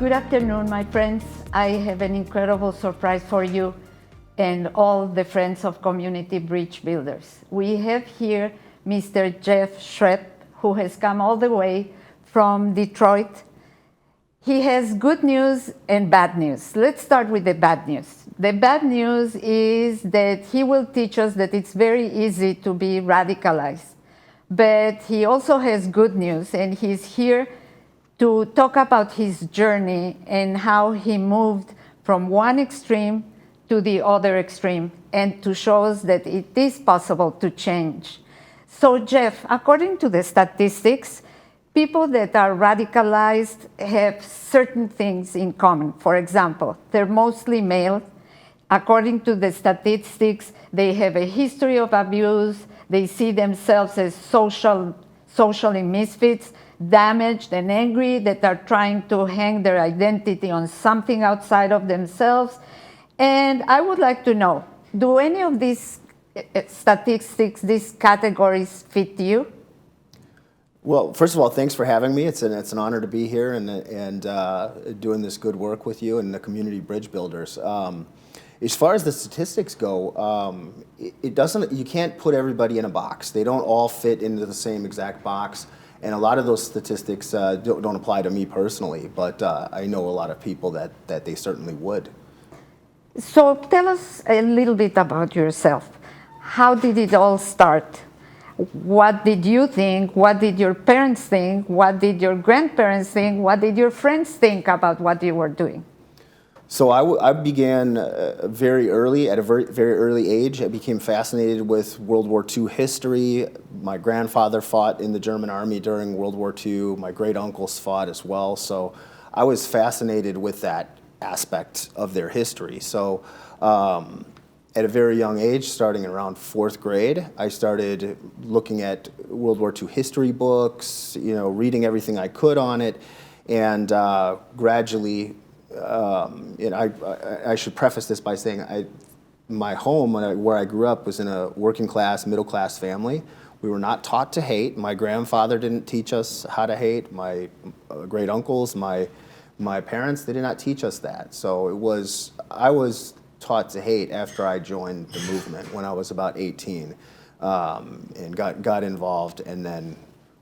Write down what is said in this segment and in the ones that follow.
Good afternoon, my friends. I have an incredible surprise for you and all the friends of Community Bridge Builders. We have here Mr. Jeff Shred, who has come all the way from Detroit. He has good news and bad news. Let's start with the bad news. The bad news is that he will teach us that it's very easy to be radicalized. But he also has good news, and he's here to talk about his journey and how he moved from one extreme to the other extreme, and to show us that it is possible to change. So Jeff, according to the statistics, people that are radicalized have certain things in common. For example, they're mostly male. According to the statistics, they have a history of abuse. They see themselves as socially misfits, damaged and angry, that are trying to hang their identity on something outside of themselves. And I would like to know, do any of these statistics, these categories fit you? Well, first of all, thanks for having me. It's an honor to be here and doing this good work with you and the Community Bridge Builders. As far as the statistics go, it doesn't. You can't put everybody in a box. They don't all fit into the same exact box. And a lot of those statistics don't apply to me personally, but I know a lot of people that they certainly would. So tell us a little bit about yourself. How did it all start? What did you think? What did your parents think? What did your grandparents think? What did your friends think about what you were doing? So I began very early, at a very early age. I became fascinated with World War II history. My grandfather fought in the German army during World War II. My great uncles fought as well. So I was fascinated with that aspect of their history. So at a very young age, starting around 4th grade, I started looking at World War II history books, reading everything I could on it, and gradually. I should preface this by saying my home, where I grew up, was in a working class, middle class family. We were not taught to hate. My grandfather didn't teach us how to hate. My great uncles, my parents, they did not teach us that. So I was taught to hate after I joined the movement when I was about 18, and got involved and then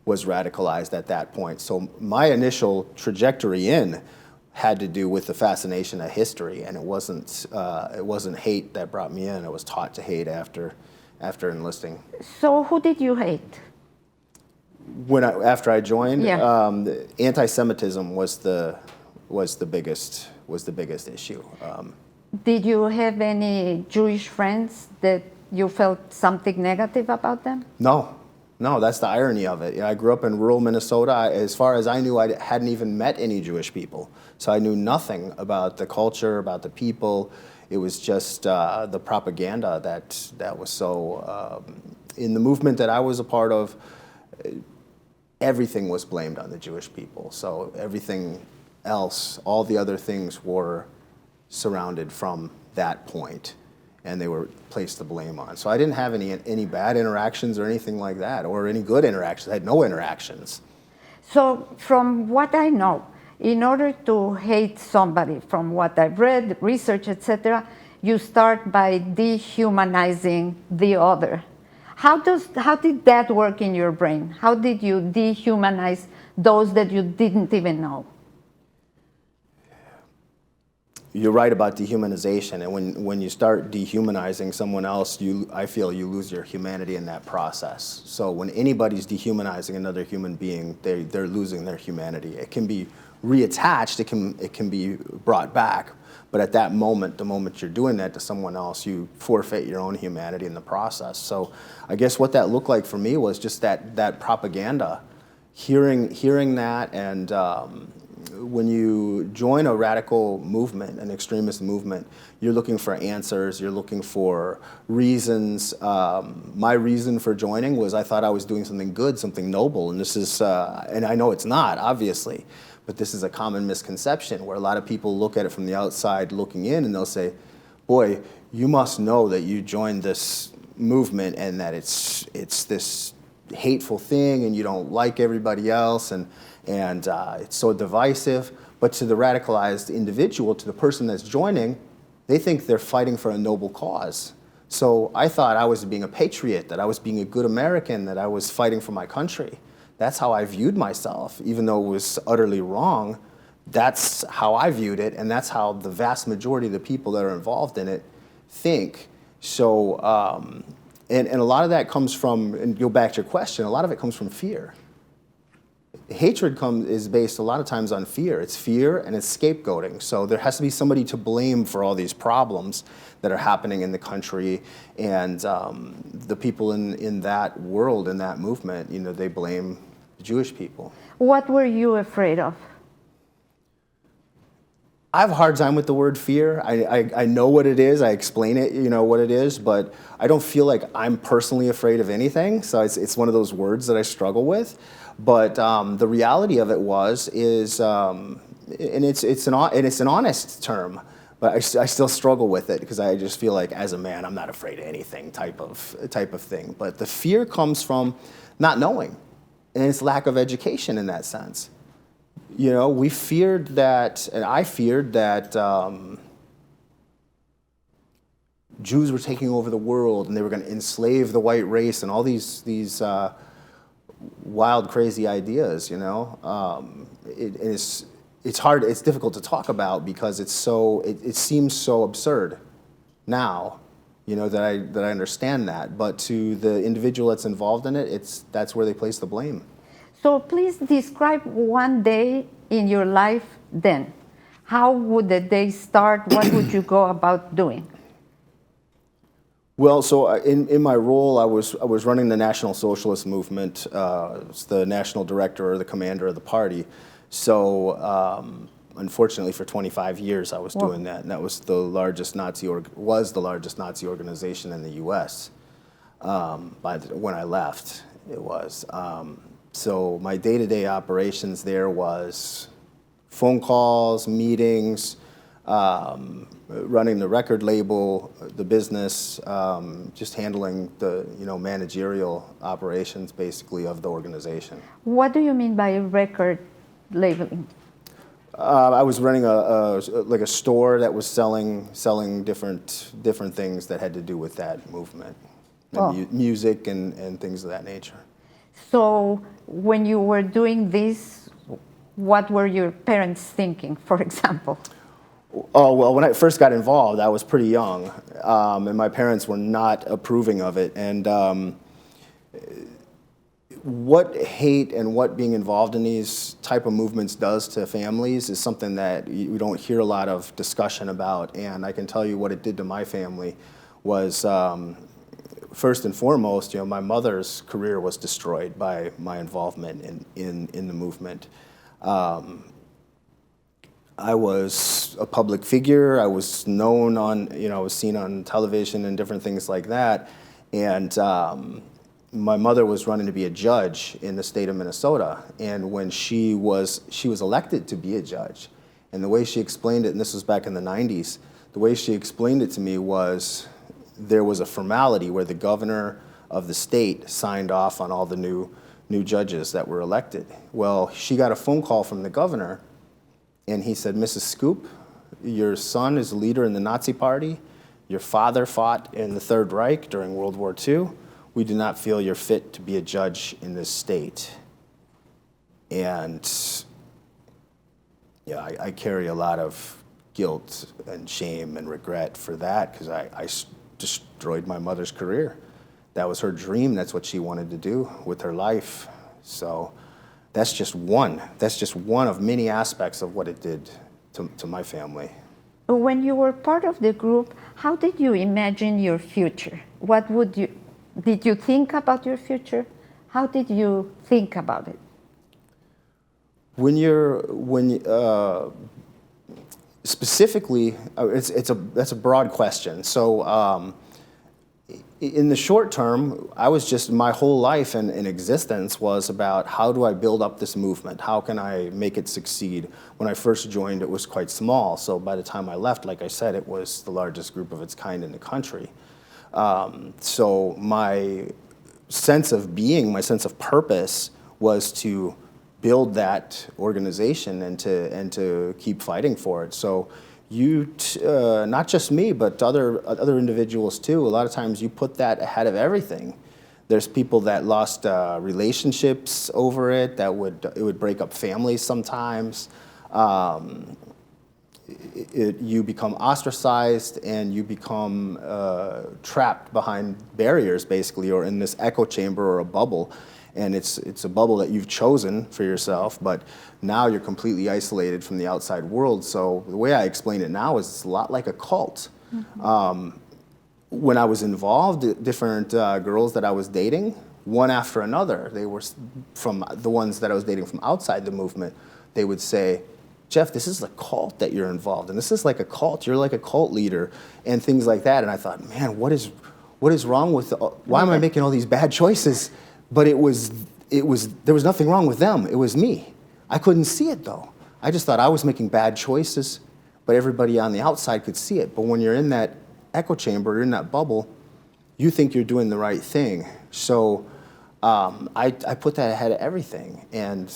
was radicalized at that point. So my initial trajectory had to do with the fascination of history, and it wasn't hate that brought me in. I was taught to hate after enlisting. So who did you hate? After I joined, yeah. Anti-Semitism was the biggest issue. Did you have any Jewish friends that you felt something negative about them? No, that's the irony of it. I grew up in rural Minnesota. As far as I knew, I hadn't even met any Jewish people. So I knew nothing about the culture, about the people. It was just the propaganda that was so... in the movement that I was a part of, everything was blamed on the Jewish people. So everything else, all the other things were surrounded from that point, and they were placed the blame on. So I didn't have any bad interactions or anything like that, or any good interactions. I had no interactions. So from what I know, in order to hate somebody, from what I've read, research, etc., you start by dehumanizing the other. How did that work in your brain? How did you dehumanize those that you didn't even know? You're right about dehumanization, and when you start dehumanizing someone else, I feel you lose your humanity in that process. So when anybody's dehumanizing another human being, they're losing their humanity. It can be reattached, it can be brought back, but at that moment, the moment you're doing that to someone else, you forfeit your own humanity in the process. So I guess what that looked like for me was just that propaganda, hearing that, and when you join a radical movement, an extremist movement, you're looking for answers, you're looking for reasons. My reason for joining was I thought I was doing something good, something noble, and this is, and I know it's not, obviously, but this is a common misconception where a lot of people look at it from the outside looking in, and they'll say, boy, you must know that you joined this movement and that it's this hateful thing and you don't like everybody else, and it's so divisive. But to the radicalized individual, to the person that's joining, they think they're fighting for a noble cause. So I thought I was being a patriot, that I was being a good American, that I was fighting for my country. That's how I viewed myself, even though it was utterly wrong. That's how I viewed it, and that's how the vast majority of the people that are involved in it think. So, and a lot of that comes from, and go back to your question, a lot of it comes from fear. Hatred is based a lot of times on fear. It's fear and it's scapegoating. So there has to be somebody to blame for all these problems that are happening in the country. And the people in that world, in that movement, you know, they blame the Jewish people. What were you afraid of? I have a hard time with the word fear. I know what it is. I explain it, you know, what it is, but I don't feel like I'm personally afraid of anything. So it's one of those words that I struggle with. But the reality of it is, and it's an honest term, but I still struggle with it because I just feel like as a man, I'm not afraid of anything type of thing. But the fear comes from not knowing, and it's lack of education in that sense. You know, we feared that, and I feared that Jews were taking over the world and they were going to enslave the white race and all these wild, crazy ideas, you know. It's hard, it's difficult to talk about because it seems so absurd now, you know, that I understand that. But to the individual that's involved in it, that's where they place the blame. So please describe one day in your life then. How would the day start? What would you go about doing? Well, so in my role, I was running the National Socialist Movement, the national director or the commander of the party. So unfortunately, for 25 years, I was doing that, and that was the largest Nazi organization in the U.S. When I left, it was. So my day-to-day operations there was phone calls, meetings, running the record label, the business, just handling the managerial operations basically of the organization. What do you mean by record labeling? I was running a store that was selling different things that had to do with that movement, music and things of that nature. So when you were doing this, what were your parents thinking, for example? Oh, well, when I first got involved, I was pretty young, and my parents were not approving of it. And what hate and what being involved in these type of movements does to families is something that you don't hear a lot of discussion about. And I can tell you what it did to my family was, first and foremost, my mother's career was destroyed by my involvement in the movement. I was a public figure. I was known I was seen on television and different things like that. And my mother was running to be a judge in the state of Minnesota. And when she was elected to be a judge, and the way she explained it, and this was back in the 90s, the way she explained it to me was there was a formality where the governor of the state signed off on all the new judges that were elected. Well, she got a phone call from the governor, and he said, "Mrs. Scoop, your son is a leader in the Nazi Party. Your father fought in the Third Reich during World War II. We do not feel you're fit to be a judge in this state." And yeah, I carry a lot of guilt and shame and regret for that because I destroyed my mother's career. That was her dream. That's what she wanted to do with her life. So that's just one. That's just one of many aspects of what it did to my family. When you were part of the group, how did you imagine your future? Did you think about your future? How did you think about it? Specifically, that's a broad question. So in the short term, my whole life and existence was about how do I build up this movement? How can I make it succeed? When I first joined, it was quite small. So by the time I left, like I said, it was the largest group of its kind in the country. So my sense of being, my sense of purpose was to build that organization and to keep fighting for it. So not just me, but other individuals too. A lot of times you put that ahead of everything. There's people that lost relationships over it. It would break up families sometimes. You become ostracized and you become trapped behind barriers, basically, or in this echo chamber or a bubble. And it's a bubble that you've chosen for yourself, but now you're completely isolated from the outside world. So the way I explain it now is it's a lot like a cult. Mm-hmm. When I was involved, different girls that I was dating, one after another, they were from the ones that I was dating from outside the movement, they would say, Jeff, this is a cult that you're involved in. This is like a cult. You're like a cult leader and things like that. And I thought, man, what is wrong with, why am I making all these bad choices? But there was nothing wrong with them. It was me. I couldn't see it though. I just thought I was making bad choices, but everybody on the outside could see it. But when you're in that echo chamber, you're in that bubble, you think you're doing the right thing. So I put that ahead of everything, and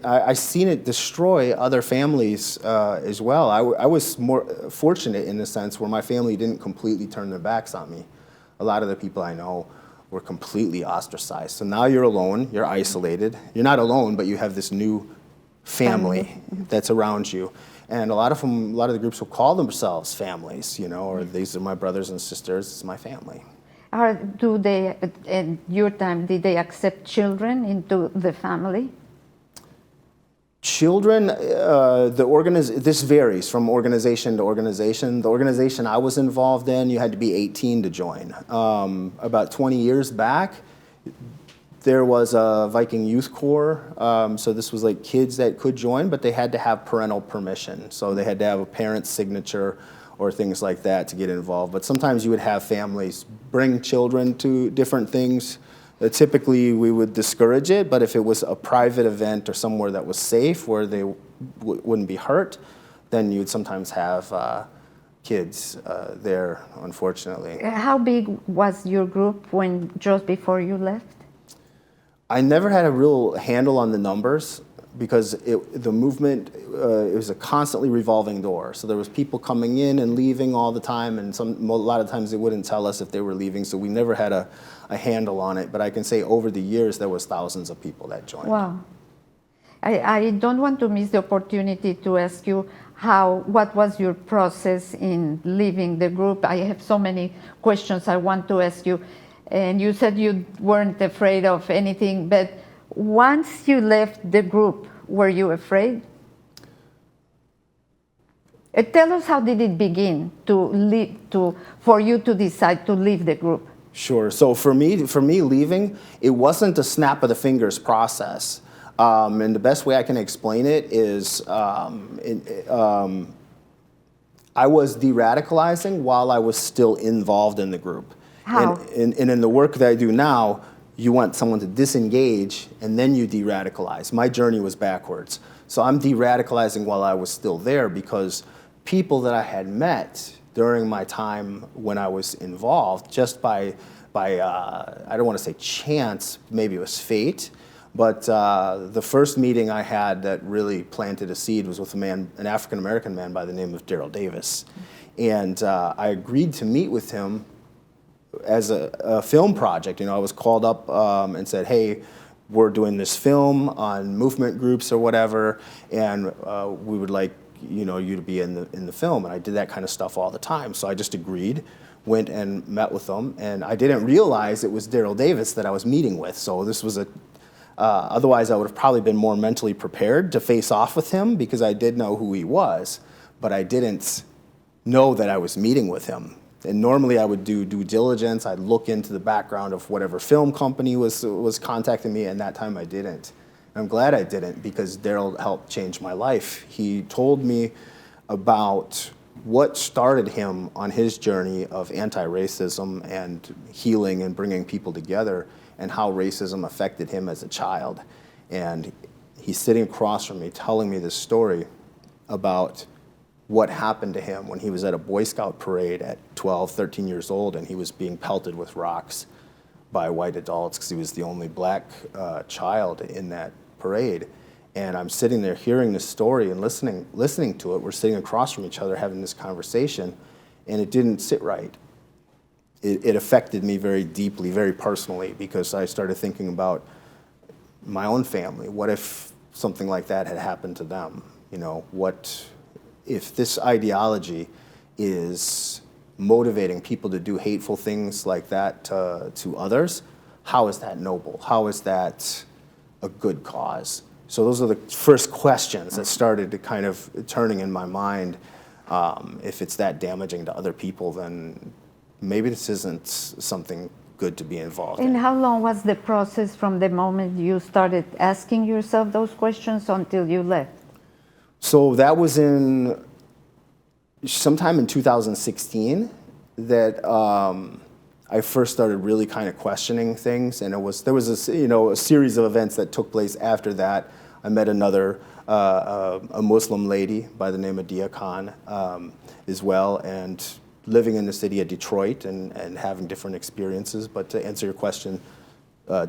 I seen it destroy other families as well. I was more fortunate in the sense where my family didn't completely turn their backs on me. A lot of the people I know were completely ostracized. So now you're alone, you're isolated. You're not alone, but you have this new family that's around you. And a lot of the groups will call themselves families, or these are my brothers and sisters, it's my family. Do they, in your time, did they accept children into the family? Children, this varies from organization to organization. The organization I was involved in, you had to be 18 to join. About 20 years back, there was a Viking Youth Corps. So this was like kids that could join, but they had to have parental permission. So they had to have a parent's signature or things like that to get involved. But sometimes you would have families bring children to different things. Typically, we would discourage it, but if it was a private event or somewhere that was safe where they wouldn't be hurt, then you'd sometimes have kids there, unfortunately. How big was your group just before you left? I never had a real handle on the numbers because the movement, it was a constantly revolving door. So there was people coming in and leaving all the time, and a lot of times they wouldn't tell us if they were leaving, so we never had a handle on it. But I can say over the years, there was thousands of people that joined. Wow. I don't want to miss the opportunity to ask you what was your process in leaving the group? I have so many questions I want to ask you. And you said you weren't afraid of anything, but once you left the group, were you afraid? Tell us, how did it begin for you to decide to leave the group? Sure. So for me leaving, it wasn't a snap of the fingers process. And the best way I can explain it is I was de-radicalizing while I was still involved in the group. How? And in the work that I do now, you want someone to disengage and then you de-radicalize. My journey was backwards. So I'm de-radicalizing while I was still there because people that I had met during my time when I was involved, just by I don't want to say chance, maybe it was fate, but the first meeting I had that really planted a seed was with an African-American man by the name of Daryl Davis. And I agreed to meet with him as a film project. I was called up and said, hey, we're doing this film on movement groups or whatever, and we would like you to be in the film. And I did that kind of stuff all the time. So I just agreed, went and met with them, and I didn't realize it was Daryl Davis that I was meeting with. So this was otherwise I would have probably been more mentally prepared to face off with him because I did know who he was, but I didn't know that I was meeting with him. And normally I would do due diligence. I'd look into the background of whatever film company was contacting me, and that time I didn't. I'm glad I didn't because Daryl helped change my life. He told me about what started him on his journey of anti-racism and healing and bringing people together, and how racism affected him as a child. And he's sitting across from me telling me this story about what happened to him when he was at a Boy Scout parade at 12, 13 years old, and he was being pelted with rocks by white adults because he was the only black child in that parade. And I'm sitting there hearing this story and listening to it. We're sitting across from each other having this conversation, and it didn't sit right. It affected me very deeply, very personally, because I started thinking about my own family. What if something like that had happened to them? You know, what if this ideology is motivating people to do hateful things like that to others? How is that noble? How is that a good cause? So those are the first questions that started to kind of turning in my mind. If it's that damaging to other people, then maybe this isn't something good to be involved in. And how long was the process from the moment you started asking yourself those questions until you left? So that was in sometime in 2016 that I first started really kind of questioning things, and there was a series of events that took place after that. I met another a Muslim lady by the name of Dia Khan as well, and living in the city of Detroit and having different experiences. But to answer your question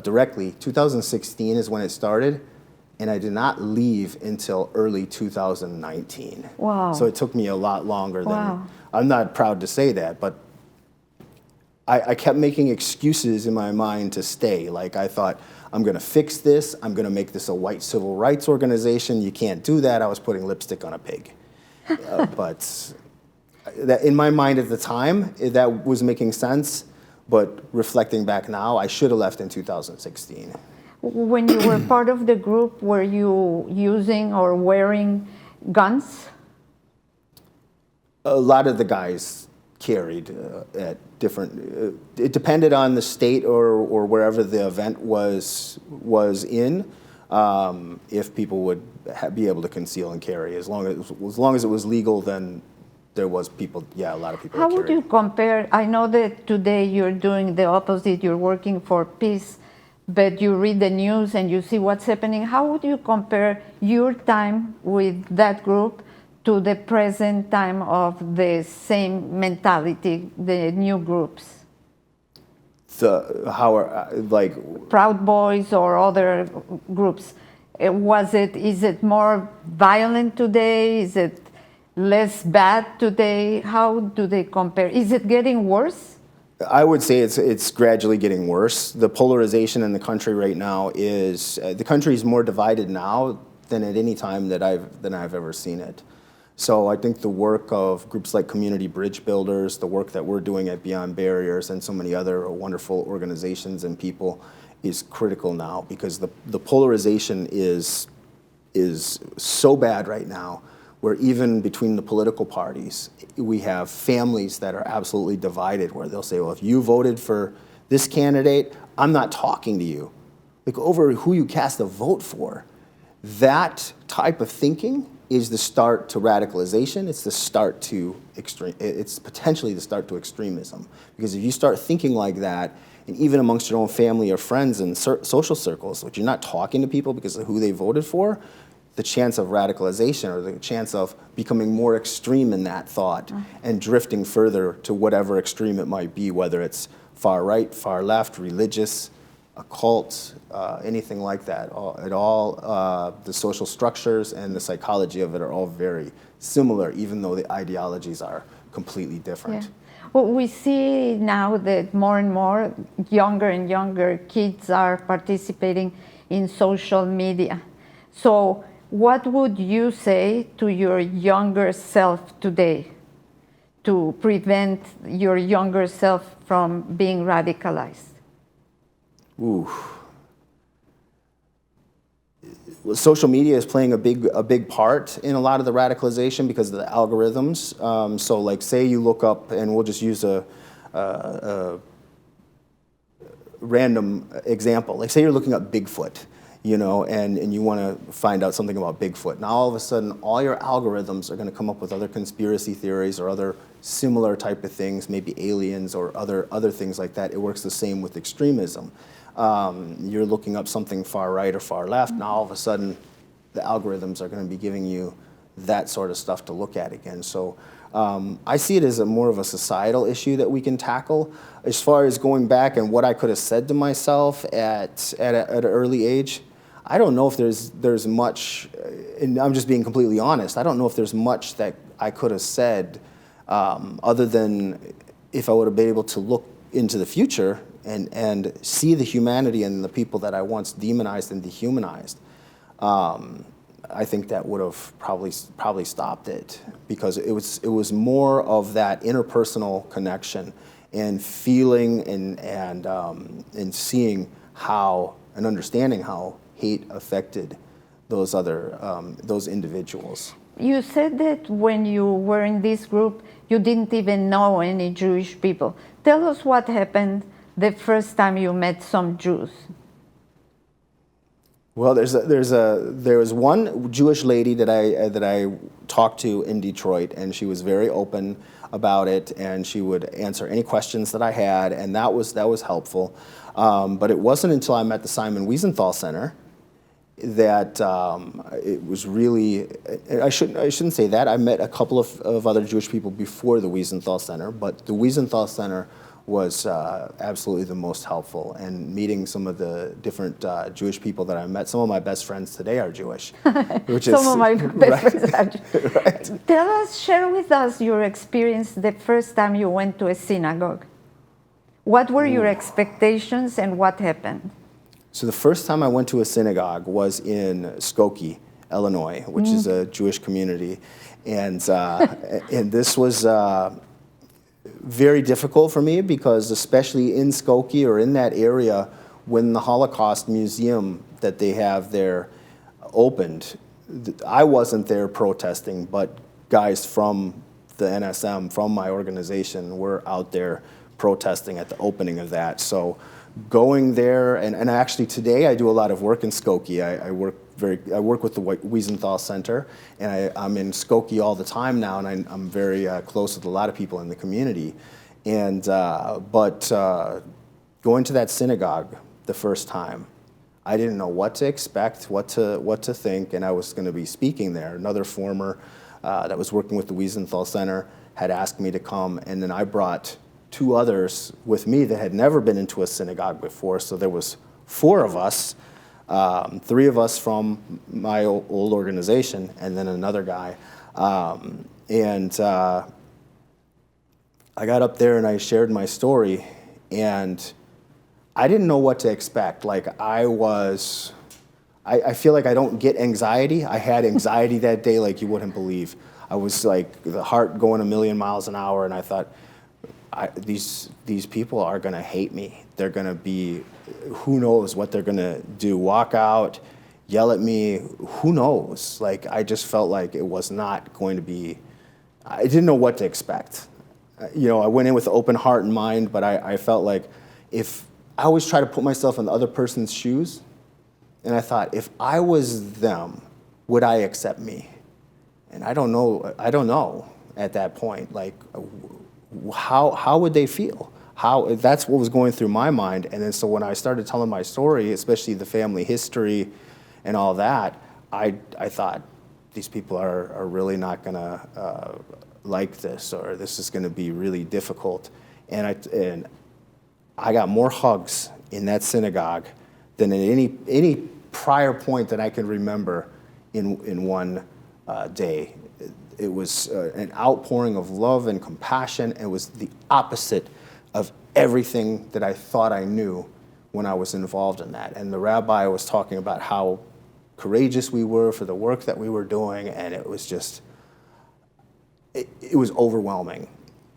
directly, 2016 is when it started, and I did not leave until early 2019. Wow. So it took me a lot longer than, Wow. I'm not proud to say that, but I kept making excuses in my mind to stay. Like I thought, I'm gonna fix this, I'm gonna make this a white civil rights organization. You can't do that. I was putting lipstick on a pig. But that in my mind at the time, that was making sense, but reflecting back now, I should have left in 2016. When you were part of the group, were you using or wearing guns? A lot of the guys carried at different, it depended on the state or wherever the event was in, if people would be able to conceal and carry. As long as it was legal, then there was people, a lot of people. How would you compare? I know that today you're doing the opposite, you're working for peace, but you read the news and you see what's happening. How would you compare your time with that group to the present time of the same mentality, the new groups? Proud Boys or other groups. Is it more violent today? Is it less bad today? How do they compare? Is it getting worse? I would say it's gradually getting worse. The polarization in the country right now is, the country is more divided now than at any time that I've ever seen it. So I think the work of groups like Community Bridge Builders, the work that we're doing at Beyond Barriers and so many other wonderful organizations and people is critical now, because the polarization is so bad right now, where even between the political parties, we have families that are absolutely divided, where they'll say, well, if you voted for this candidate, I'm not talking to you. Like, over who you cast a vote for. That type of thinking is the start to radicalization. It's potentially the start to extremism. Because if you start thinking like that, and even amongst your own family or friends and social circles, which you're not talking to people because of who they voted for, the chance of radicalization or the chance of becoming more extreme in that thought and drifting further to whatever extreme it might be, whether it's far right, far left, religious, occult, anything like that. The social structures and the psychology of it are all very similar, even though the ideologies are completely different. Yeah. Well, we see now that more and more younger and younger kids are participating in social media. So what would you say to your younger self today to prevent your younger self from being radicalized? Ooh. Well, social media is playing a big part in a lot of the radicalization because of the algorithms. So like, say you look up, and we'll just use a random example. Like, say you're looking up Bigfoot, and you want to find out something about Bigfoot. Now all of a sudden, all your algorithms are going to come up with other conspiracy theories or other similar type of things, maybe aliens or other things like that. It works the same with extremism. You're looking up something far right or far left, now all of a sudden the algorithms are going to be giving you that sort of stuff to look at again. So I see it as more of a societal issue that we can tackle. As far as going back and what I could have said to myself at an early age, I don't know if there's much, and I'm just being completely honest, I don't know if there's much that I could have said other than if I would have been able to look into the future and see the humanity in the people that I once demonized and dehumanized. I think that would have probably stopped it, because it was more of that interpersonal connection and feeling and seeing how and understanding how hate affected those individuals. You said that when you were in this group, you didn't even know any Jewish people. Tell us what happened the first time you met some Jews. Well, there was one Jewish lady that I talked to in Detroit, and she was very open about it, and she would answer any questions that I had, and that was helpful. But it wasn't until I met the Simon Wiesenthal Center that it was really. I shouldn't say that. I met a couple of other Jewish people before the Wiesenthal Center, but the Wiesenthal Center was absolutely the most helpful. And meeting some of the different Jewish people that I met, some of my best friends today are Jewish. Some of my best friends are Jewish. Right. Share with us your experience the first time you went to a synagogue. What were your expectations and what happened? So the first time I went to a synagogue was in Skokie, Illinois, which is a Jewish community. And this was very difficult for me, because especially in Skokie or in that area, when the Holocaust Museum that they have there opened, I wasn't there protesting, but guys from the NSM, from my organization, were out there protesting at the opening of that. So going there, and actually today I do a lot of work in Skokie. I work with the Wiesenthal Center, and I'm in Skokie all the time now, and I'm very close with a lot of people in the community. And but going to that synagogue the first time, I didn't know what to expect, what to think, and I was going to be speaking there. Another former that was working with the Wiesenthal Center had asked me to come, and then I brought 2 others with me that had never been into a synagogue before. So there was 4 of us. 3 of us from my old organization, and then another guy. I got up there and I shared my story, and I didn't know what to expect. Like I feel like I don't get anxiety. I had anxiety that day like you wouldn't believe. I was like, the heart going a million miles an hour, and I thought, these people are going to hate me. They're going to be, who knows what they're going to do, walk out, yell at me, who knows? Like, I just felt like it was not going to be, I didn't know what to expect. I went in with an open heart and mind, but I felt like I always try to put myself in the other person's shoes, and I thought, if I was them, would I accept me? And I don't know at that point, like, how would they feel? That's what was going through my mind. And then so when I started telling my story, especially the family history and all that, I thought, these people are really not going to like this, or this is going to be really difficult. And I got more hugs in that synagogue than at any prior point that I can remember in one day. It was an outpouring of love and compassion. It was the opposite of everything that I thought I knew when I was involved in that. And the rabbi was talking about how courageous we were for the work that we were doing, and it was just, it was overwhelming.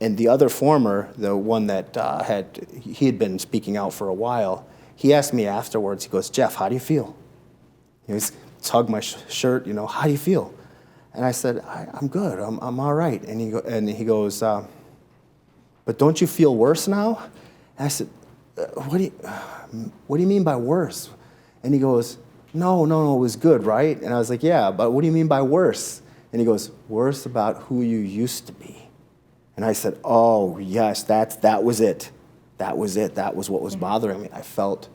And the other former, the one that he had been speaking out for a while, he asked me afterwards, he goes, "Jeff, how do you feel?" He was tugged my shirt, "How do you feel?" And I said, "I'm good. I'm all right." And he goes, "But don't you feel worse now?" And I said, "What do you mean by worse?" And he goes, No, it was good, right?" And I was like, "Yeah, but what do you mean by worse?" And he goes, "Worse about who you used to be." And I said, "Oh yes, that was it. That was it. That was what was bothering me. I felt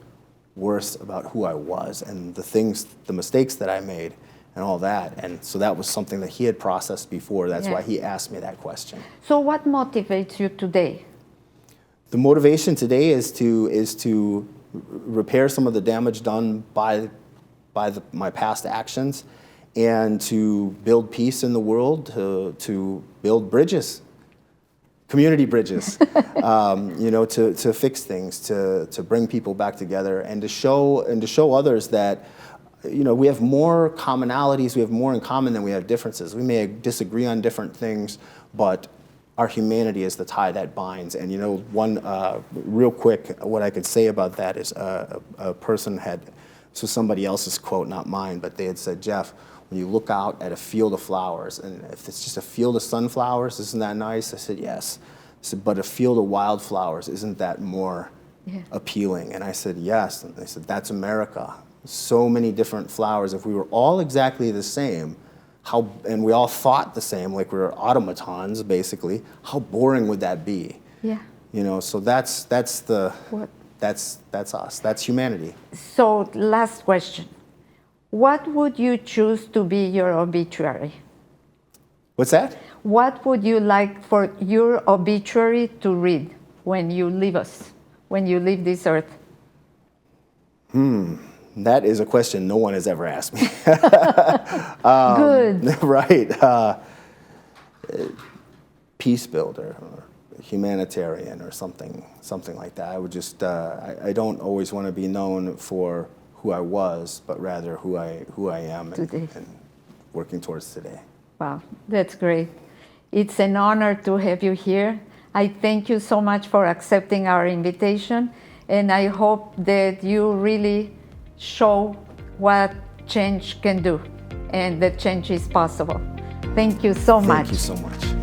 worse about who I was and the mistakes that I made, and all that." And so that was something that he had processed before. That's why he asked me that question. So what motivates you today? The motivation today is to repair some of the damage done by by my past actions, and to build peace in the world, to build bridges, community bridges, to fix things, to bring people back together, and to show others that we have more commonalities, we have more in common than we have differences. We may disagree on different things, but our humanity is the tie that binds. And one real quick, what I could say about that is a person had, this was somebody else's quote, not mine, but they had said, Jeff, when you look out at a field of flowers, and if it's just a field of sunflowers, isn't that nice? I said, yes. I said, but a field of wildflowers, isn't that more appealing? And I said, yes. And they said, that's America. So many different flowers. If we were all exactly the same, and we all thought the same, like we were automatons, basically, how boring would that be? Yeah. So that's us. That's humanity. So last question. What would you choose to be your obituary? What's that? What would you like for your obituary to read when you leave us, when you leave this earth? That is a question no one has ever asked me. Good. Right. Peace builder or humanitarian or something like that. I would just, I don't always want to be known for who I was, but rather who I am and working towards today. Wow, that's great. It's an honor to have you here. I thank you so much for accepting our invitation, and I hope that you really show what change can do and that change is possible. Thank you so much. Thank you so much.